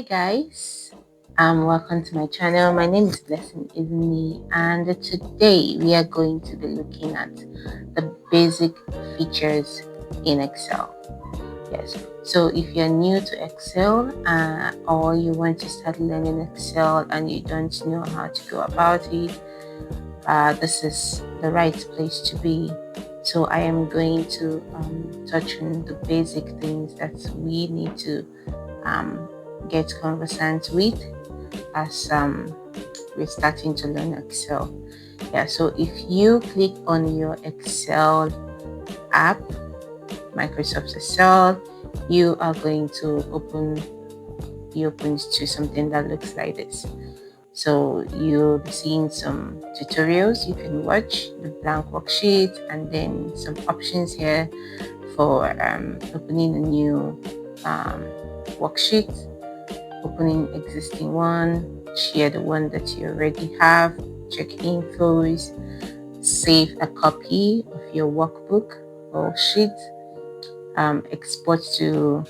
Guys, welcome to my channel. My name is Blessing Izini, and today we are going to be looking at the basic features in Excel. Yes, so if you're new to Excel or you want to start learning Excel and you don't know how to go about it, this is the right place to be. So I am going to touch on the basic things that we need to get conversant with as we're starting to learn Excel. Yeah, so if you click on your Excel app, Microsoft Excel, you are going to be open to something that looks like this. So you'll be seeing some tutorials you can watch, the blank worksheet, and then some options here for opening a new worksheet, opening existing one, share the one that you already have, check infos, save a copy of your workbook or sheet, export to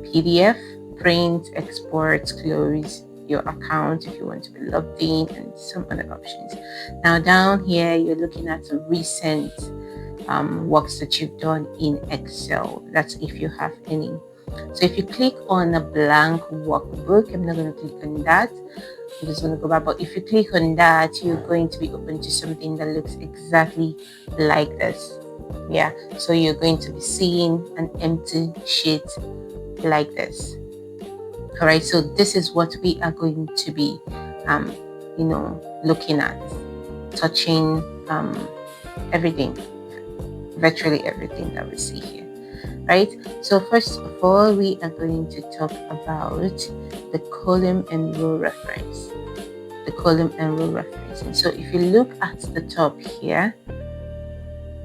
PDF, print, export, close your account if you want to be logged in, and some other options. Now down here you're looking at recent works that you've done in Excel. That's if you have any. So if you click on a blank workbook, I'm not going to click on that. I'm just going to go back. But if you click on that, you're going to be open to something that looks exactly like this. Yeah, so you're going to be seeing an empty sheet like this. All right, so this is what we are going to be looking at, touching everything, virtually everything that we see here. Right, so first of all, we are going to talk about the column and row reference. The column and row reference. And so if you look at the top here,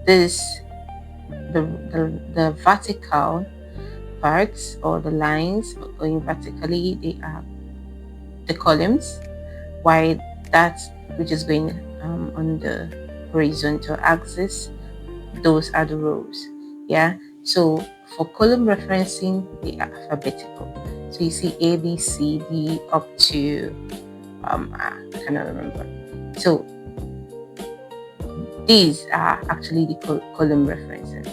this the vertical parts or the lines going vertically, they are the columns, while that which is going on the horizontal axis, those are the rows. Yeah, so for column referencing, they are alphabetical. So you see A, B, C, D up to I cannot remember. So these are actually the column references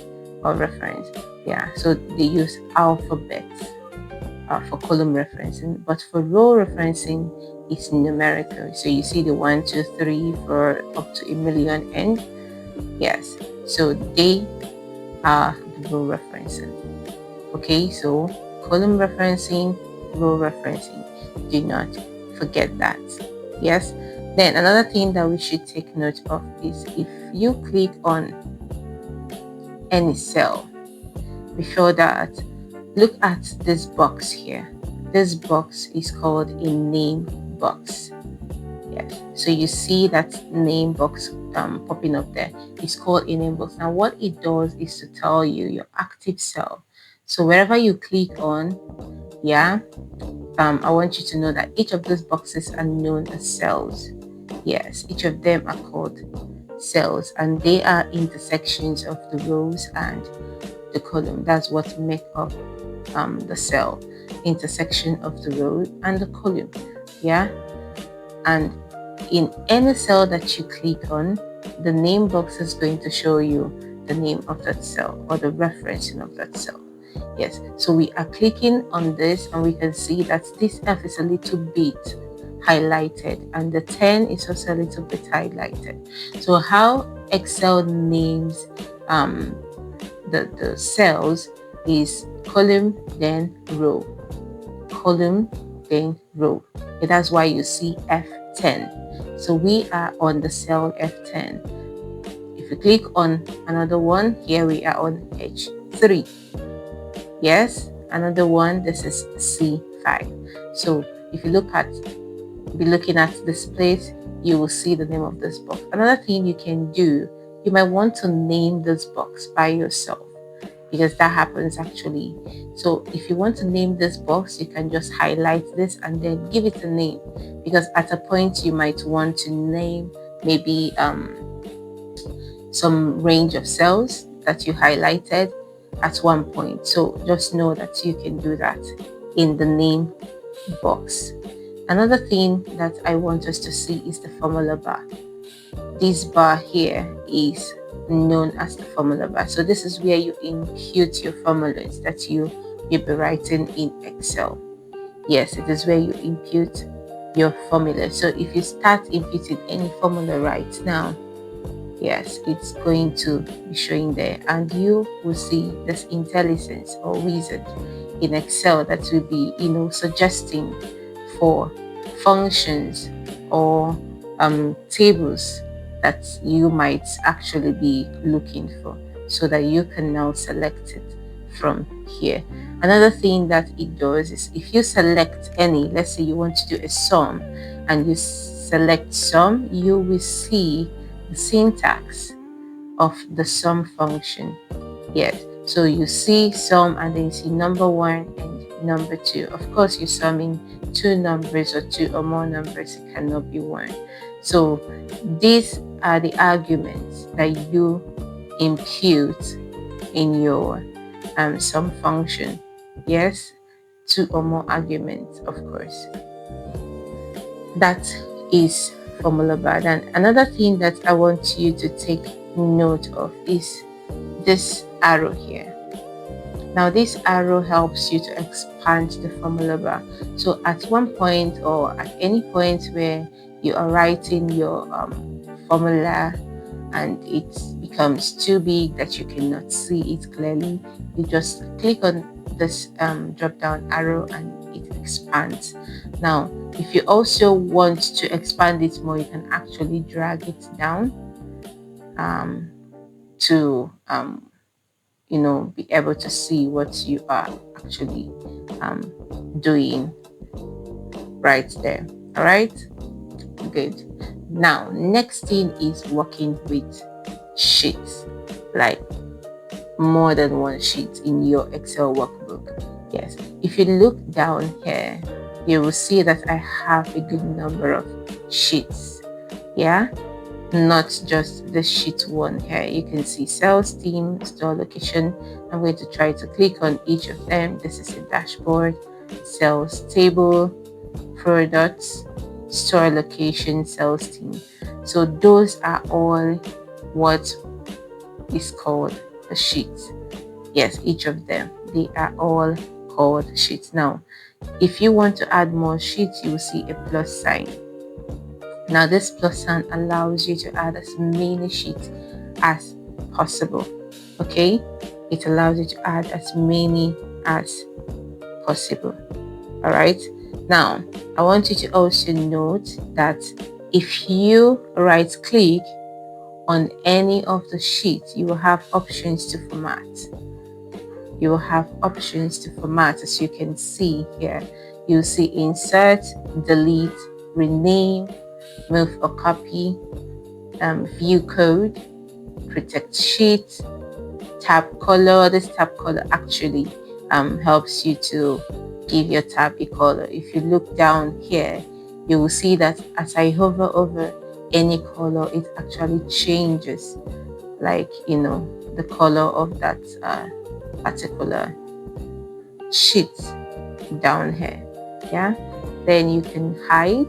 or reference. Yeah, so they use alphabets for column referencing, but for row referencing, it's numerical. So you see the 1, 2, 3, 4 up to 1,000,000 end. Yes, so they are the row referencing. Okay, so column referencing, row referencing. Do not forget that. Yes. Then another thing that we should take note of is if you click on any cell, be sure that look at this box here. This box is called a name box. Yes, so you see that name box popping up there. It's called a name box. Now what it does is to tell you your active cell. So wherever you click on, yeah, I want you to know that each of those boxes are known as cells. Yes, each of them are called cells, and they are intersections of the rows and the column. That's what make up the cell, intersection of the row and the column. Yeah, and in any cell that you click on, the name box is going to show you the name of that cell or the referencing of that cell. Yes, so we are clicking on this and we can see that this F is a little bit highlighted and the 10 is also a little bit highlighted. So how Excel names the cells is column then row, column then row. And that's why you see F10. So we are on the cell F10. If you click on another one, here we are on H3. Yes, another one, this is C5. So if you be looking at this place, you will see the name of this box. Another thing you can do, you might want to name this box by yourself, because that happens actually. So if you want to name this box, you can just highlight this and then give it a name, because at a point you might want to name maybe some range of cells that you highlighted at one point. So just know that you can do that in the name box. Another thing that I want us to see is the formula bar. This bar here is known as the formula bar. So this is where you input your formulas that you'll be writing in Excel. Yes, it is where you input your formula. So if you start inputting any formula right now, yes, it's going to be showing there, and you will see this intelligence or wizard in Excel that will be, suggesting for functions or tables that you might actually be looking for, so that you can now select it from here. Another thing that it does is if you select any, let's say you want to do a sum and you select sum, you will see the syntax of the sum function. Yes, so you see sum and then you see number 1 and number 2. Of course, you're summing two numbers or two or more numbers, it cannot be one. So these are the arguments that you impute in your sum function. Yes, two or more arguments, of course. That is formula bar. And another thing that I want you to take note of is this arrow here. Now this arrow helps you to expand the formula bar. So at one point or at any point where you are writing your formula and it becomes too big that you cannot see it clearly, you just click on this drop down arrow and it expands. Now if you also want to expand it more, you can actually drag it down to be able to see what you are actually doing right there. All right, good. Now next thing is working with sheets, like more than one sheet in your Excel workbook. Yes, if you look down here, you will see that I have a good number of sheets. Yeah, not just the sheet one here. You can see sales team, store location. I'm going to try to click on each of them. This is a dashboard, sales table, products, store location, sales team. So those are all what is called a sheet. Yes, each of them, they are all called sheets. Now if you want to add more sheets, you will see a plus sign. Now this plus sign allows you to add as many sheets as possible. Okay, it allows you to add as many as possible. All right, now I want you to also note that if you right click on any of the sheets, you will have options to format. You will have options to format, as you can see here. You'll see insert, delete, rename, move or copy, view code, protect sheet, tab color. This tab color actually helps you to give your tab a color. If you look down here, you will see that as I hover over any color, it actually changes, like the color of that particular sheet down here. Yeah, then you can hide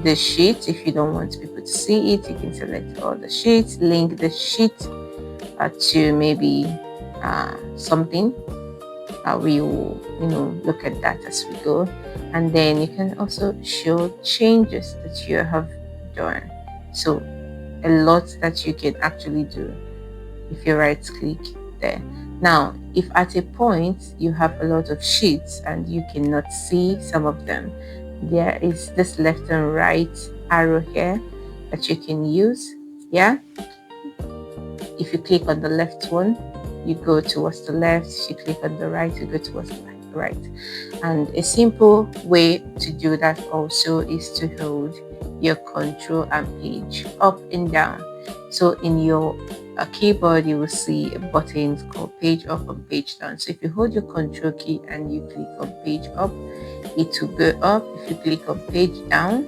the sheet. If you don't want people to see it, you can select all the sheets, link the sheet to maybe something. We will look at that as we go, and then you can also show changes that you have done. So a lot that you can actually do if you right click there. Now if at a point you have a lot of sheets and you cannot see some of them, there is this left and right arrow here that you can use. Yeah, if you click on the left one, you go towards the left. If you click on the right, you go towards the right. And a simple way to do that also is to hold your control and page up and down. So in your keyboard, you will see a button called page up and page down. So if you hold your control key and you click on page up, it will go up. If you click on page down,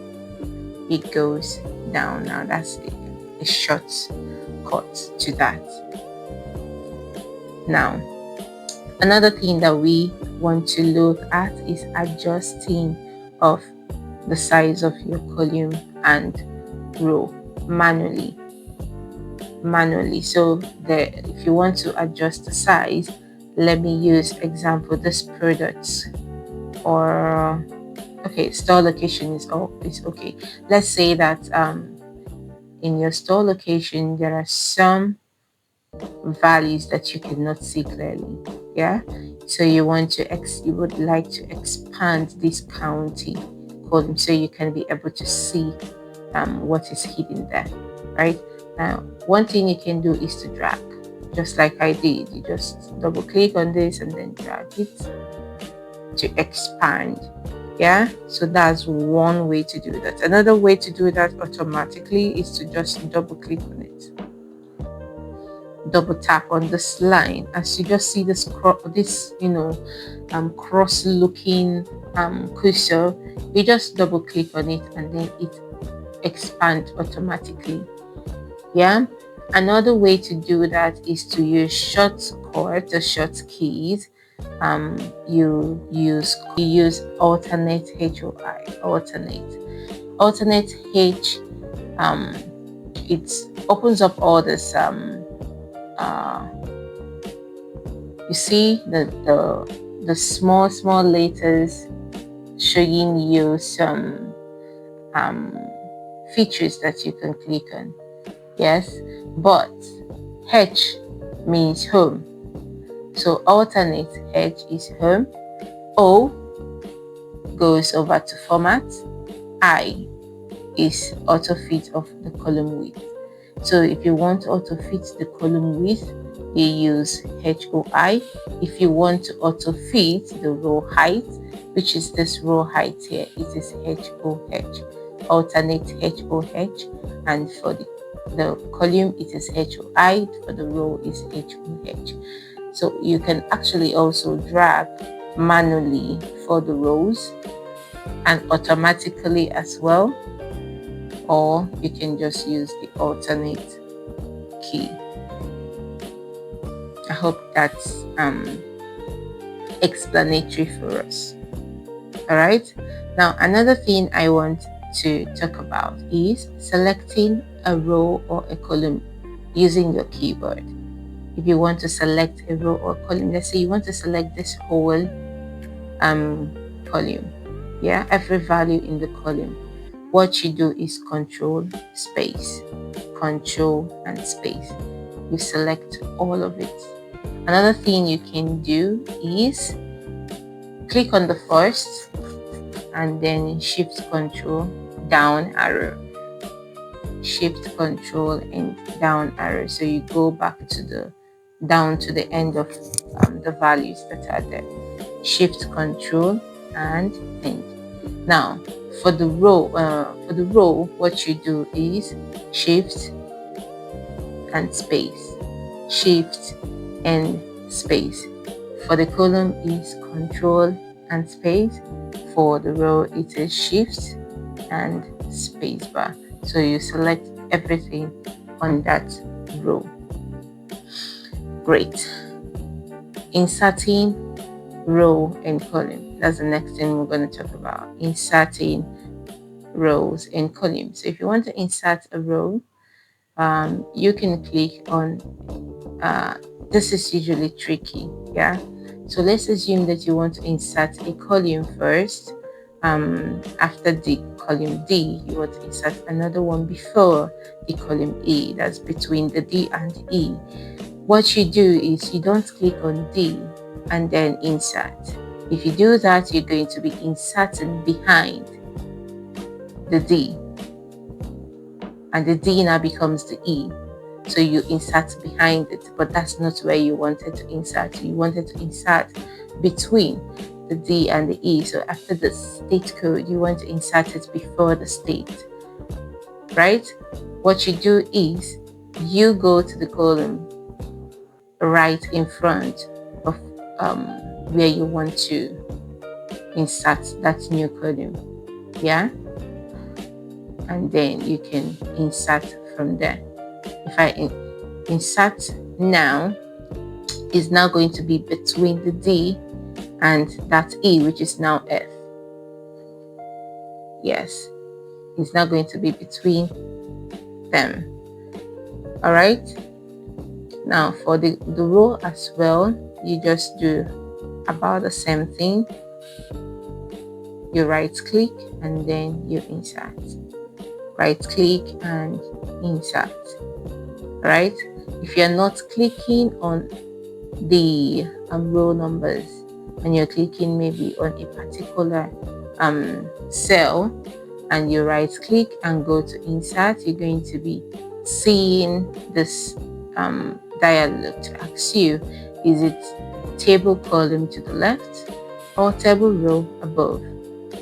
it goes down. Now that's a short cut to that. Now Another thing that we want to look at is adjusting of the size of your column and row manually. So if you want to adjust the size, let me use example this products, or okay, store location is okay. Let's say that in your store location there are some values that you cannot see clearly. Yeah, so you would like to expand this county column so you can be able to see what is hidden there, right? Now, one thing you can do is to drag, just like I did. You just double click on this and then drag it to expand. Yeah, so that's one way to do that. Another way to do that automatically is to just double click on it, double tap on this line. As you just see this cross looking cursor, you just double click on it and then it expands automatically. Yeah, another way to do that is to use shortcut or short keys. You use alternate HOI, alternate H. It opens up all this you see the small letters showing you some features that you can click on. Yes, but H means home, so alternate H is home. O goes over to format. I is auto fit of the column width. So if you want to auto fit the column width, you use HOI. If you want to auto fit the row height, which is this row height here, it is HOH, alternate HOH, and for the column it is HOI, for the row is HOH. So you can actually also drag manually for the rows and automatically as well, or you can just use the alternate key. I hope that's explanatory for us. All right, now another thing I want to talk about is selecting a row or a column using your keyboard. If you want to select a row or column, let's say you want to select this whole column, yeah, every value in the column, what you do is control space, control and space. You select all of it. Another thing you can do is click on the first and then shift control down arrow, shift control and down arrow, so you go back to the down to the end of the values that are there. Shift control and end. Now for the row, what you do is shift and space, shift and space. For the column is control and space. For the row it is shift and space bar. So you select everything on that row. Great. Inserting row and column. That's the next thing we're going to talk about. Inserting rows and columns. So if you want to insert a row, you can click on this is usually tricky. Yeah, so let's assume that you want to insert a column first. After the column D, you want to insert another one before the column E. That's between the D and E. What you do is you don't click on D and then insert. If you do that, you're going to be inserting behind the D, and the D now becomes the E. So you insert behind it, but that's not where you wanted to insert. You wanted to insert between the D and the E. So after the state code, you want to insert it before the state, right? What you do is you go to the column right in front of where you want to insert that new column, yeah, and then you can insert from there. If I insert now, is now going to be between the D and that E, which is now F. Yes, it's now going to be between them. All right. Now for the row as well, you just do about the same thing. You right click and then you insert. Right click and insert. Right. If you're not clicking on the row numbers and you're clicking maybe on a particular cell and you right click and go to insert, you're going to be seeing this dialog to ask you, is it table column to the left or table row above?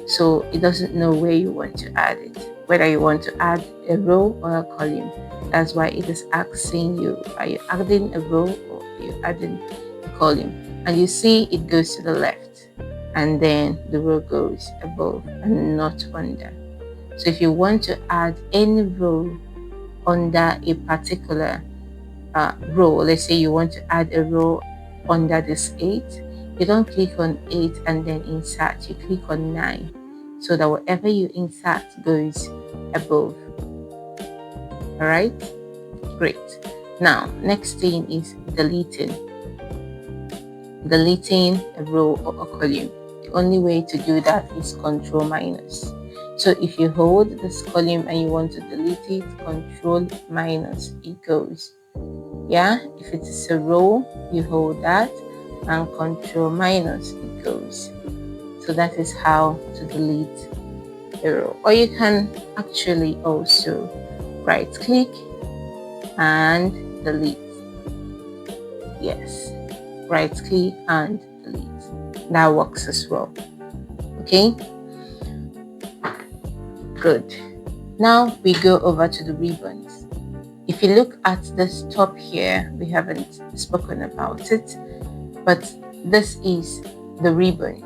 So it doesn't know where you want to add it, whether you want to add a row or a column. That's why it is asking you, are you adding a row or are you adding a column? And you see it goes to the left and then the row goes above and not under. So if you want to add any row under a particular row, let's say you want to add a row under this 8, you don't click on 8 and then insert, you click on 9, so that whatever you insert goes above. All right, great. Now next thing is deleting a row or a column. The only way to do that is Control minus. So if you hold this column and you want to delete it, Control minus, it goes. Yeah, if it is a row, you hold that and Control minus, it goes. So that is how to delete a row. Or you can actually also right click and delete. Yes, right click and delete. That works as well. Okay, good. Now we go over to the ribbons. If you look at this top here, we haven't spoken about it, but this is the ribbon,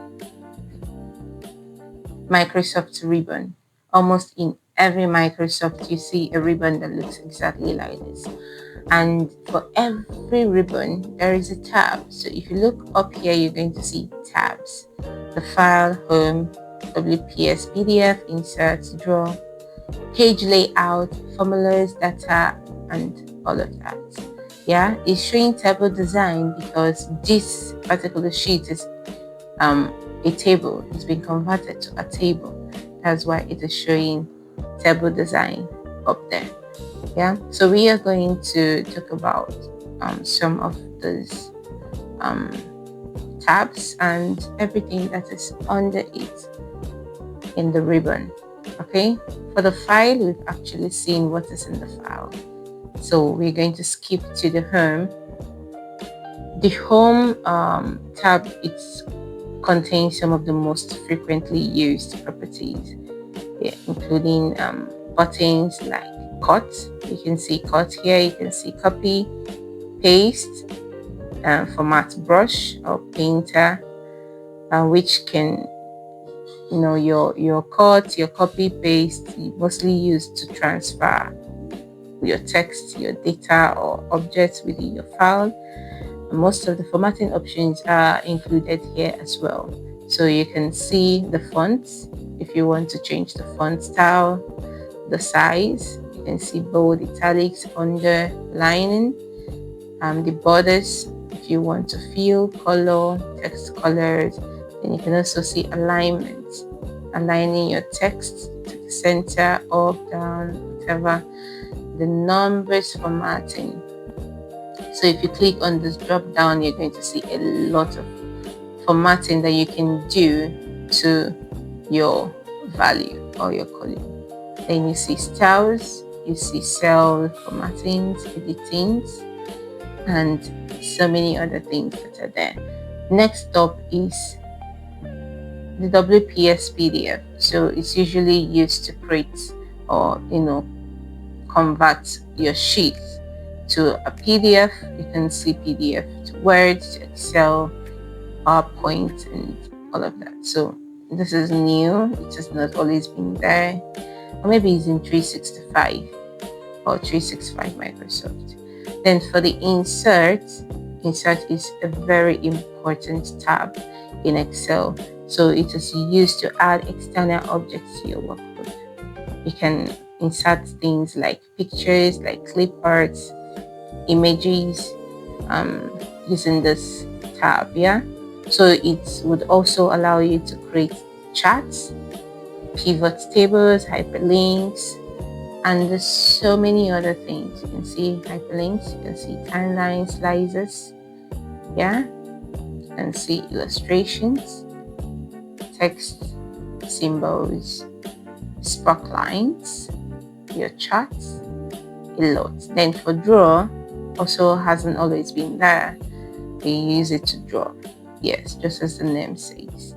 Microsoft ribbon. Almost in every Microsoft you see a ribbon that looks exactly like this, and for every ribbon there is a tab. So if you look up here, you're going to see tabs: the file, home, WPS, PDF, insert, draw, page layout, formulas, data, and all of that. Yeah, it's showing table design because this particular sheet is a table. It's been converted to a table. That's why it is showing table design up there. Yeah, so we are going to talk about some of those tabs and everything that is under it in the ribbon. Okay, for the file, we've actually seen what is in the file, so we're going to skip to the home. The home tab, it contains some of the most frequently used properties, including buttons like cut. You can see cut here, you can see copy, paste, format brush or painter, which can, you know, your cut, your copy, paste, mostly used to transfer your text, your data or objects within your file. Most of the formatting options are included here as well. So you can see the fonts if you want to change the font style, the size. You can see bold, italics, underlining, the borders if you want to fill, color, text colors. Then you can also see alignment, aligning your text to the center, up, down, whatever. The numbers formatting. So if you click on this drop down, you're going to see a lot of formatting that you can do to your value or your column. Then you see styles, you see cell formattings, editings, and so many other things that are there. Next up is the WPS PDF. So it's usually used to create or, you know, convert your sheet to a PDF. You can see PDF to Word, to Excel, PowerPoint, and all of that. So this is new. It has not always been there, or maybe it's in 365 or 365 Microsoft. Then for the insert, Insert is a very important tab in Excel. So it is used to add external objects to your workbook. You can insert things like pictures, like clip arts, images, using this tab. Yeah, so it would also allow you to create charts, pivot tables, hyperlinks, and there's so many other things. You can see hyperlinks, you can see timeline slices, yeah, you can see illustrations, text, symbols, spark lines, your charts, a lot. Then for draw, also hasn't always been there. You use it to draw. Yes, just as the name says.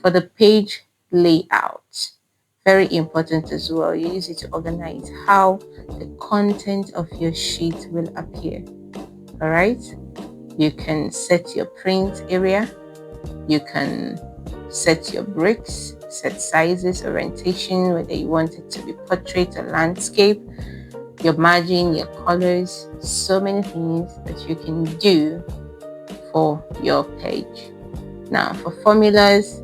For the page layout, very important as well. You use it to organize how the content of your sheet will appear. All right. You can set your print area. You can set your bricks, set sizes, orientation, whether you want it to be portrait or landscape, your margin, your colors, so many things that you can do for your page. Now for formulas,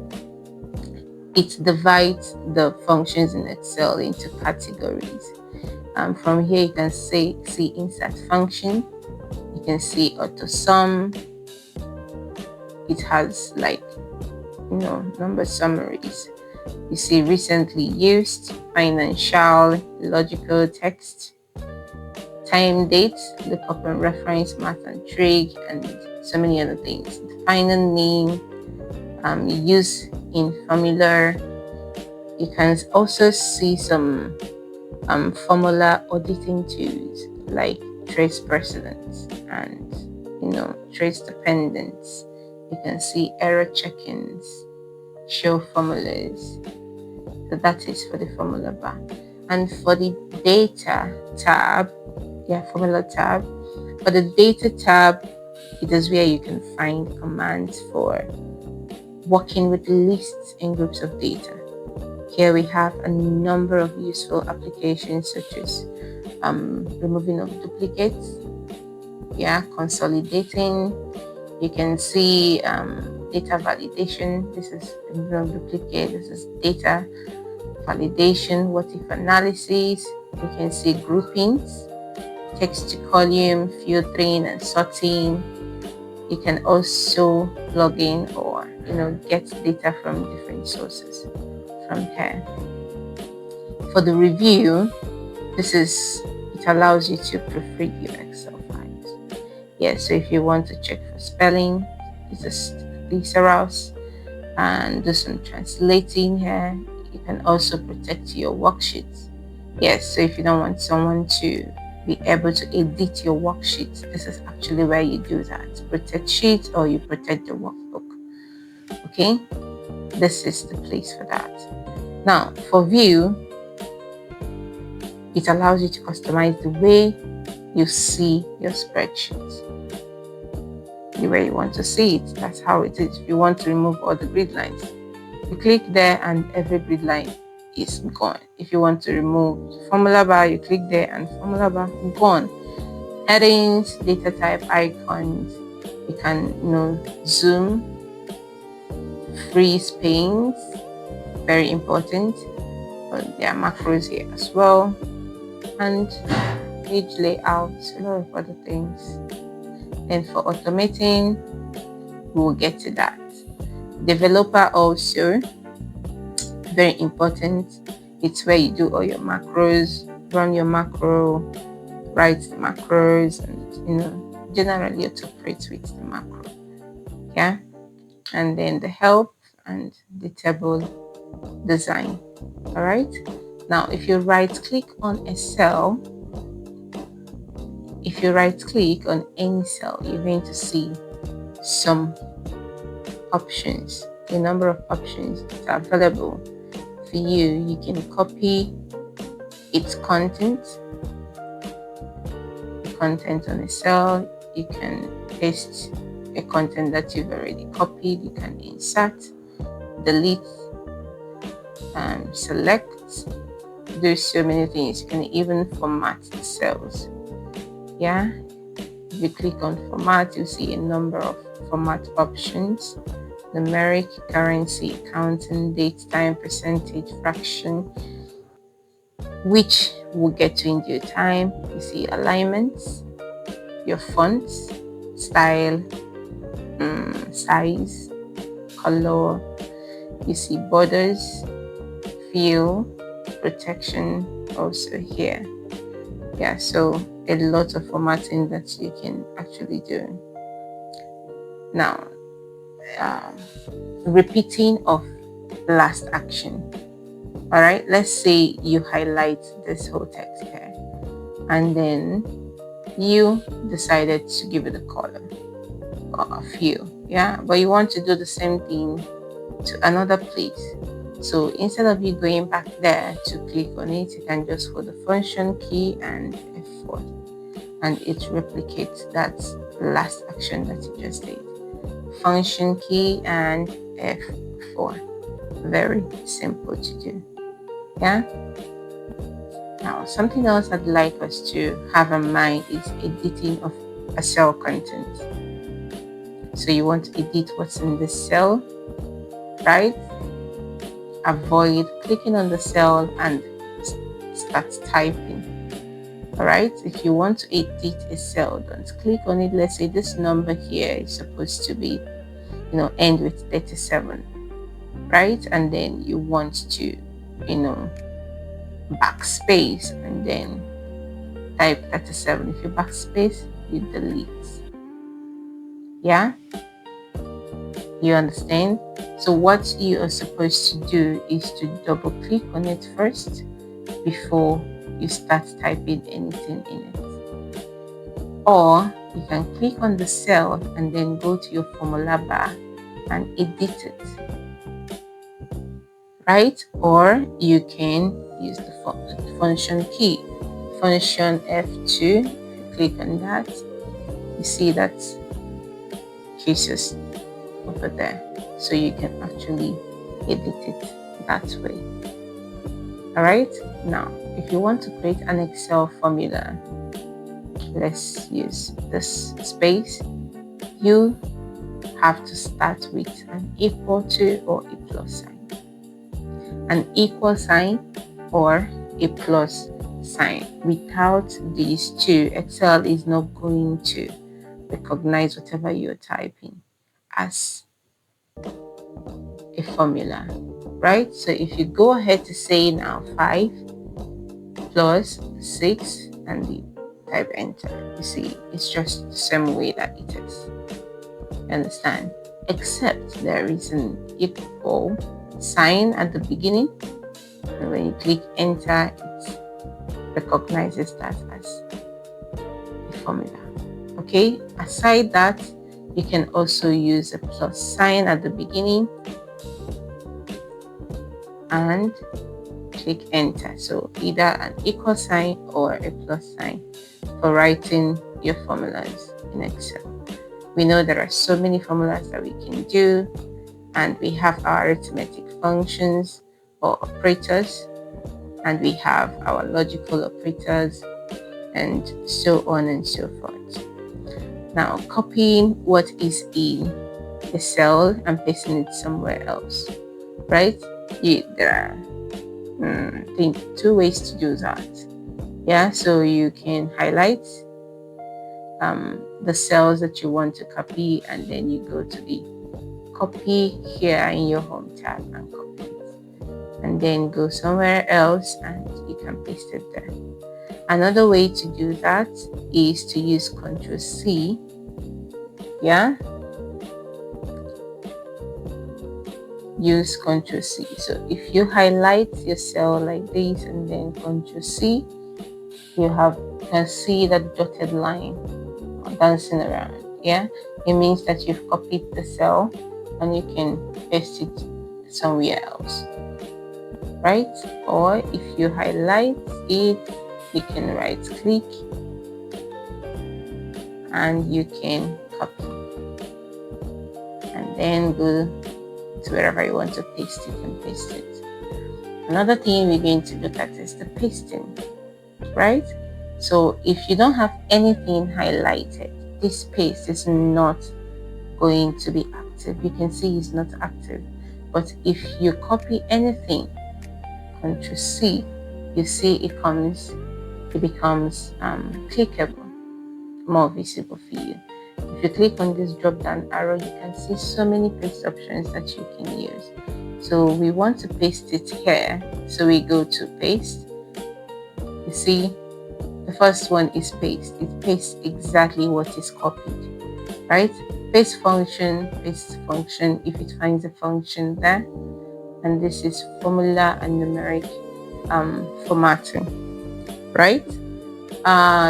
it divides the functions in Excel into categories. From here you can see insert function, you can see auto sum, it has like number summaries. You see recently used, financial, logical text, time, date, look up and reference, math and trig, and so many other things. The final name, use in formula. You can also see some formula auditing tools like trace precedence and trace dependence. You can see error check-ins, show formulas. So that is for the formula bar. And for the data tab, formula tab. For the data tab, it is where you can find commands for working with lists and groups of data. Here we have a number of useful applications such as removing of duplicates, consolidating. You can see data validation. This is duplicate. This is data validation, what if analysis. You can see groupings, text to column, filtering and sorting. You can also plug in or get data from different sources from here. For the review, it allows you to proofread your Excel files. So if you want to check for spelling, it's just thesaurus and do some translating here. You can also protect your worksheets. So if you don't want someone to be able to edit your worksheets, this is actually where you do that. Protect sheets or you protect the workbook. Okay, this is the place for that. Now for view, it allows you to customize the way you see your spreadsheet, the way you want to see it. That's how it is. If you want to remove all the grid lines, you click there and every grid line is gone. If you want to remove the formula bar, you click there and formula bar gone. Headings, data type icons, you can zoom, freeze panes, very important. But there are macros here as well, and page layout, a lot of other things. And for automating, we'll get to that. Developer also, very important. It's where you do all your macros, run your macro, write the macros, and generally operate with the macro. And then the help and the table design. All right. Now, if you right click on a cell, if you right click on any cell, you're going to see some options, a number of options that are available for you. You can copy its content, the content on a cell. You can paste a content that you've already copied. You can insert, delete, and select. There's so many things. You can even format the cells. If you click on format, you see a number of format options: numeric, currency, counting, date, time, percentage, fraction, which we'll get to in due time. You see alignments, your fonts, style, size, color. You see borders, fill, protection also here. Yeah, so a lot of formatting that you can actually do. Now, repeating of last action. All right, let's say you highlight this whole text here, and then you decided to give it a color or a fill. Yeah, but you want to do the same thing to another place. So instead of you going back there to click on it, you can just hold the function key and F4, and it replicates that last action that you just did. Function key and F4. Very simple to do. Yeah. Now, something else I'd like us to have in mind is editing of a cell content. So you want to edit what's in the cell, right? Avoid clicking on the cell and start typing. All right, if you want to edit a cell, don't click on it. Let's say this number here is supposed to be, end with 37, right? And then you want to, backspace and then type 37. If you backspace, you delete. Yeah, you understand? So what you are supposed to do is to double click on it first before you start typing anything in it. Or you can click on the cell and then go to your formula bar and edit it, right? Or you can use the function key, function F2. If you click on that, you see that cases over there, so you can actually edit it that way. All right, now if you want to create an Excel formula, let's use this space. You have to start with an equal to or a plus sign. An equal sign or a plus sign. Without these two, Excel is not going to recognize whatever you're typing as a formula, right? So if you go ahead to say now 5 plus 6 and you type enter, you see it's just the same way that it is. You understand? Except there is an equal sign at the beginning, and when you click enter, it recognizes that as a formula. Okay, aside that, you can also use a plus sign at the beginning and click enter. So either an equal sign or a plus sign for writing your formulas in Excel. We know there are so many formulas that we can do, and we have our arithmetic functions or operators, and we have our logical operators, and so on and so forth. Now, copying what is in the cell and pasting it somewhere else, right? There are I think 2 ways to do that. Yeah, so you can highlight the cells that you want to copy, and then you go to the copy here in your home tab and copy it, and then go somewhere else and you can paste it there. Another way to do that is to use Ctrl+C. Yeah, use Ctrl+C. So if you highlight your cell like this and then Ctrl+C, you can see that dotted line dancing around. Yeah, it means that you've copied the cell and you can paste it somewhere else, right? Or if you highlight it, you can right click and you can copy and then go to wherever you want to paste it and paste it. Another thing we're going to look at is the pasting, right? So if you don't have anything highlighted, this paste is not going to be active. You can see it's not active. But if you copy anything, Ctrl C, you see it becomes clickable, more visible for you. If you click on this drop down arrow, you can see so many paste options that you can use. So we want to paste it here, so we go to paste. You see the first one is paste. It pastes exactly what is copied, right? Paste function, if it finds a function there. And this is formula and numeric formatting, right?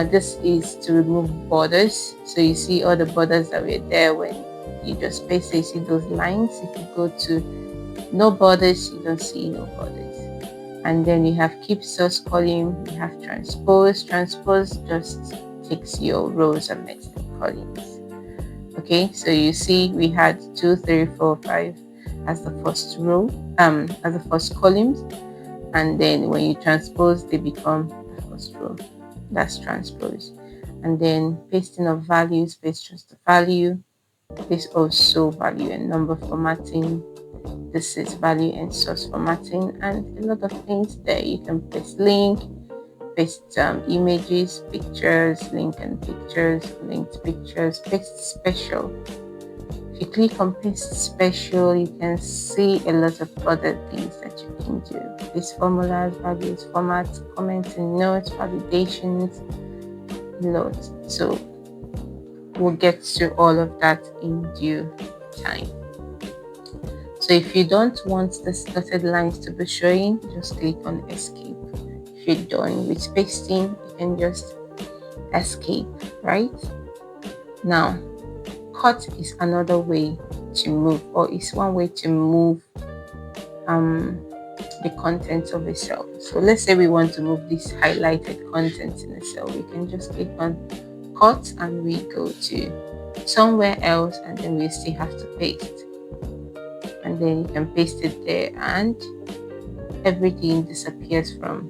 This is to remove borders. So you see all the borders that were there when you just paste it. You see those lines. If you go to no borders, you don't see no borders. And then you have keep source column, you have transpose. Transpose just takes your rows and makes them columns. Okay, so you see we had 2, 3, 4, 5 as the first row, as the first columns, and then when you transpose, they become the first row. That's transpose. And then pasting of values, paste just the value. This also value and number formatting. This is value and source formatting, and a lot of things there. You can paste link, paste images, pictures, link and pictures, linked pictures, paste special. If you click on paste special, you can see a lot of other things that you can do. These formulas, values, formats, commenting, notes, validations, loads. So we'll get to all of that in due time. So if you don't want the dotted lines to be showing, just click on escape. If you're done with pasting, you can just escape, right? Now, cut is another way to move, or is one way to move the contents of a cell. So let's say we want to move this highlighted content in a cell. We can just click on cut and we go to somewhere else, and then we still have to paste. And then you can paste it there, and everything disappears from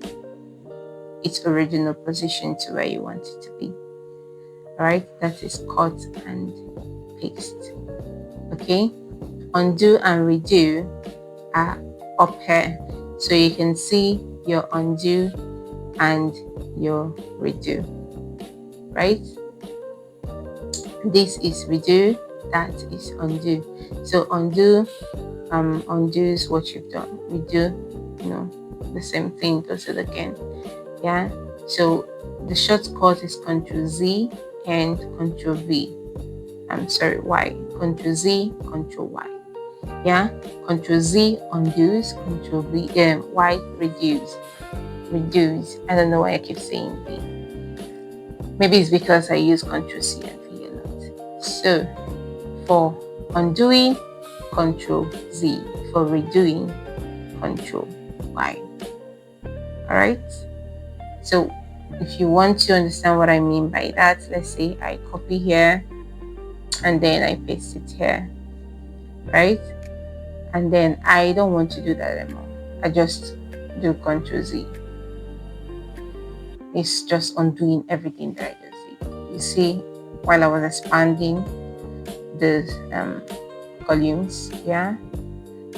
its original position to where you want it to be. All right, that is cut and paste. Okay, undo and redo are up here, so you can see your undo and your redo, right? This is redo, that is undo. So undo undoes what you've done. Redo, the same thing, does it again. Yeah, so the shortcut is Ctrl Z and Ctrl V. I'm sorry, Y. Ctrl Z, Ctrl Y. Yeah, Ctrl Z undoes, Ctrl V, Y reduce. I don't know why I keep saying V. Maybe it's because I use Ctrl C and V a lot. So for undoing, Ctrl Z. For redoing, Ctrl Y. All right. So if you want to understand what I mean by that, let's say I copy here and then I paste it here, right? And then I don't want to do that anymore. I just do Ctrl Z. It's just undoing everything that I just did. You see, while I was expanding the columns, yeah,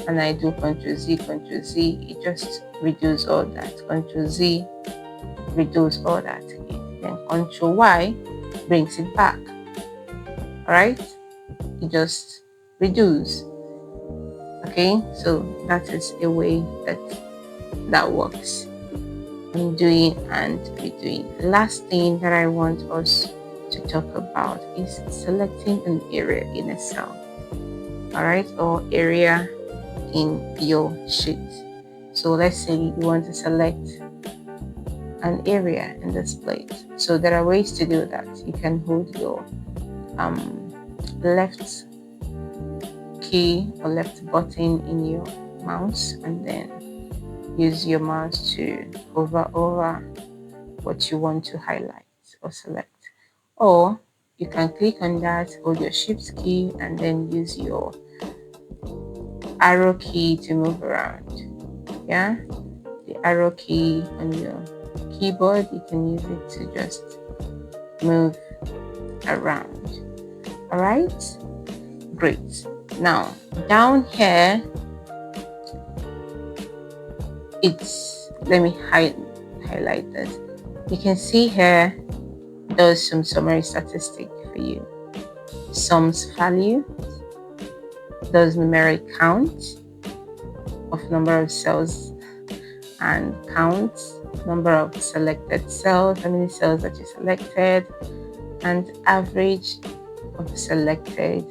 and I do Ctrl Z, it just reduces all that. Ctrl Z, reduce all that again. Then Ctrl Y brings it back. All right, it just reduce. Okay, so that is a way that works. Undoing and redoing. The last thing that I want us to talk about is selecting an area in a cell. All right, or area in your sheet. So let's say you want to select an area in this place. So there are ways to do that. You can hold your left key or left button in your mouse and then use your mouse to hover over what you want to highlight or select. Or you can click on that, hold your shift key, and then use your arrow key to move around. Yeah, the arrow key on your keyboard, you can use it to just move around. All right, great. Now down here, let me highlight this. You can see here there's some summary statistic for you. Sums value, does numeric count of number of cells and count number of selected cells, how many cells that you selected, and average of the selected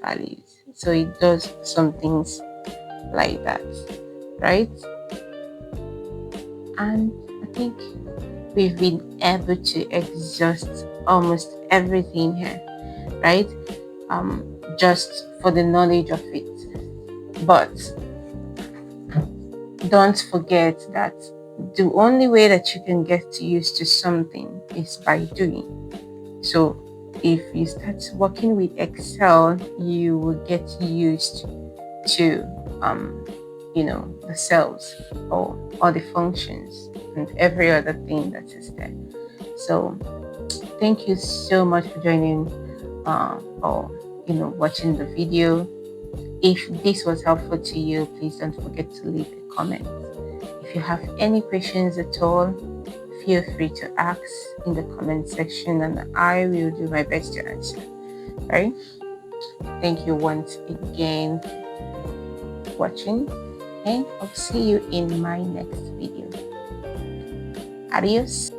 values. So it does some things like that, right? And I think we've been able to exhaust almost everything here, right? Just for the knowledge of it. But don't forget that the only way that you can get used to something is by doing. So if you start working with Excel, you will get used to the cells or all the functions and every other thing that is there. So thank you so much for joining or watching the video. If this was helpful to you, please don't forget to leave a comment. If you have any questions at all, feel free to ask in the comment section and I will do my best to answer. Right? Thank you once again for watching, and I'll see you in my next video. Adios.